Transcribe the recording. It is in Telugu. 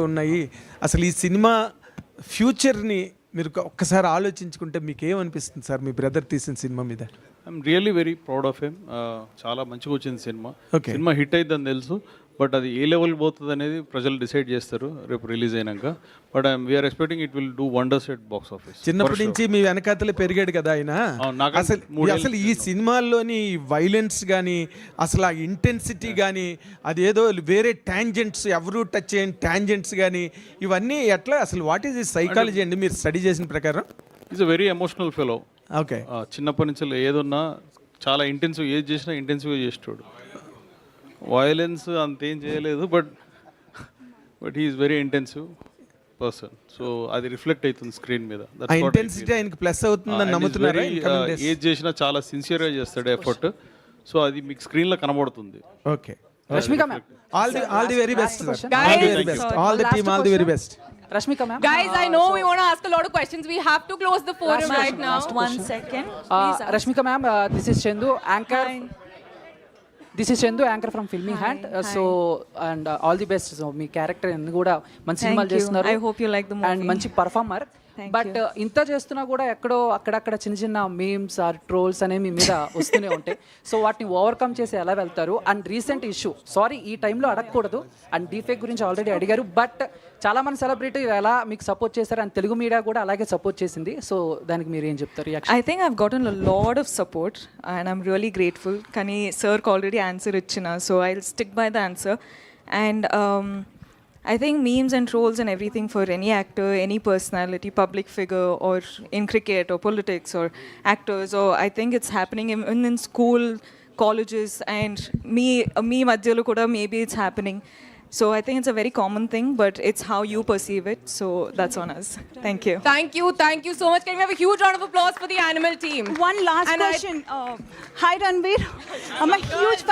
ఉన్నాయి. అసలు ఈ సినిమా ఫ్యూచర్ని మీరు ఒక్కసారి ఆలోచించుకుంటే మీకు ఏమనిపిస్తుంది సార్ మీ బ్రదర్ తీసిన సినిమా మీద? I'm really very proud of him. చాలా మంచిగా వచ్చింది సినిమా. Okay. సినిమా హిట్ అయిద్దని తెలుసు, బట్ అది ఏ లెవెల్ పోతుంది అనేది ప్రజలు డిసైడ్ చేస్తారు రేపు రిలీజ్ అయినాక. But we are expecting it will do wonders at box office. చిన్నప్పటి నుంచి మీ వెనకాతలే పెరిగాడు కదా ఆయన. అసలు ఈ సినిమాల్లోని వైలెన్స్ కానీ అసలు ఆ ఇంటెన్సిటీ కానీ అదేదో వేరే టాంజెంట్స్ ఎవరు టచ్ చేయని టాంజెంట్స్ కానీ ఇవన్నీ ఎట్లా అసలు వాట్ ఈస్ దిస్ సైకాలజీ అండి మీరు స్టడీ చేసిన ప్రకారం? Is a very emotional fellow. Okay. చిన్నప్పటి నుంచి ఏదున్నా చాలా ఇంటెన్సివ్, ఏది చేసినా ఇంటెన్సివ్గా చేస్తాడు. వైలెన్స్ అంతేం చేయలేదు, but he is very intensive person. So అది రిఫ్లెక్ట్ అవుతుంది స్క్రీన్ మీద. ఇంటెన్సిటీ ఆయనకి ప్లస్ అవుతుందని నమ్ముతున్నారా? ఏది చేసినా చాలా సిన్సియర్గా చేస్తాడు ఎఫర్ట్. సో అది మీకు స్క్రీన్ లో కనబడుతుంది. Okay. Rashmika ma'am, all the very best sir. Guys, all the very best. All the team, all the very best. Rashmika ma'am. Guys, I know we want to ask a lot of questions. We have to close the forum right now. Just 1 second. Please ask. Rashmika ma'am, this is Chandu, anchor. This is Chandu, anchor from Filming Hand. So and all the best. So me character అన్ని కూడా మంచి సినిమాలు చేస్తున్నారు. I hope you like the movie. And మంచి పర్ఫార్మర్. బట్ ఇంత చేస్తున్నా కూడా ఎక్కడో అక్కడక్కడ చిన్న చిన్న మీమ్స్ ఆర్ ట్రోల్స్ అనేవి మీ మీద వస్తూనే ఉంటాయి. సో వాటిని ఓవర్కమ్ చేసి ఎలా వెళ్తారు? అండ్ రీసెంట్ ఇష్యూ, సారీ ఈ టైంలో అడగకూడదు, అండ్ డీఫేక్ గురించి ఆల్రెడీ అడిగారు, బట్ చాలా మంది సెలబ్రిటీ ఎలా మీకు సపోర్ట్ చేశారు అండ్ తెలుగు మీడియా కూడా అలాగే సపోర్ట్ చేసింది. సో దానికి మీరు ఏం చెప్తారు? I think I've gotten a lot of support and I'm really grateful. Kani sir already answer ichina, so I'll stick by the answer. And I think memes and trolls and everything for any actor, any personality, public figure, or in cricket or politics or actors, or I think it's happening even in school, colleges, and me madhyalo kuda maybe it's happening. So I think it's a very common thing, but it's how you perceive it. So that's on us. Thank you. Thank you so much. Can we have a huge round of applause for the Animal team? One last question. Hi Ranbir. I'm a huge fan.